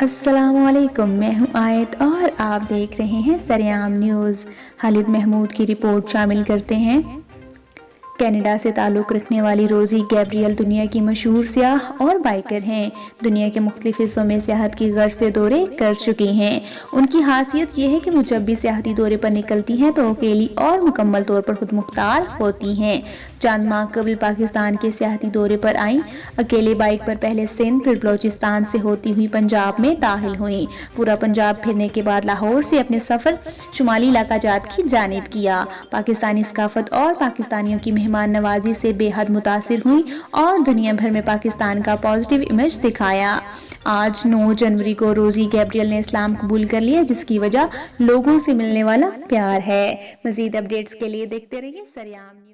अस्सलामुअलैकुम, मैं हूं आयत और आप देख रहे हैं सरेआम न्यूज़। खालिद महमूद की रिपोर्ट शामिल करते हैं। कनाडा से ताल्लुक़ रखने वाली रोज़ी गैब्रियल दुनिया की मशहूर सियाह और बाइकर हैं। दुनिया के मुख्तलिफ हिस्सों में सियाहत की गर्ज से दौरे कर चुकी हैं। उनकी खासियत ये है कि वो जब भी सियाहती दौरे पर निकलती हैं तो अकेली और मुकम्मल तौर पर खुद मुख्तार होती हैं। चंद माह कबल पाकिस्तान के सियाहती दौरे पर आईं। अकेले बाइक पर पहले सिंध फिर बलोचिस्तान से होती हुई पंजाब में दाखिल हुई। पूरा पंजाब फिरने के बाद लाहौर से अपने सफ़र शुमाली इलाका जात की जानिब किया। पाकिस्तानी सकाफत और पाकिस्तानियों की मेहमान नवाजी से बेहद मुतासिर हुई और दुनिया भर में पाकिस्तान का पॉजिटिव इमेज दिखाया। आज 9 जनवरी को रोज़ी गैब्रियल ने इस्लाम कबूल कर लिया, जिसकी वजह लोगों से मिलने वाला प्यार है। मज़ीद अपडेट्स के लिए देखते रहिए सरेआम न्यूज़।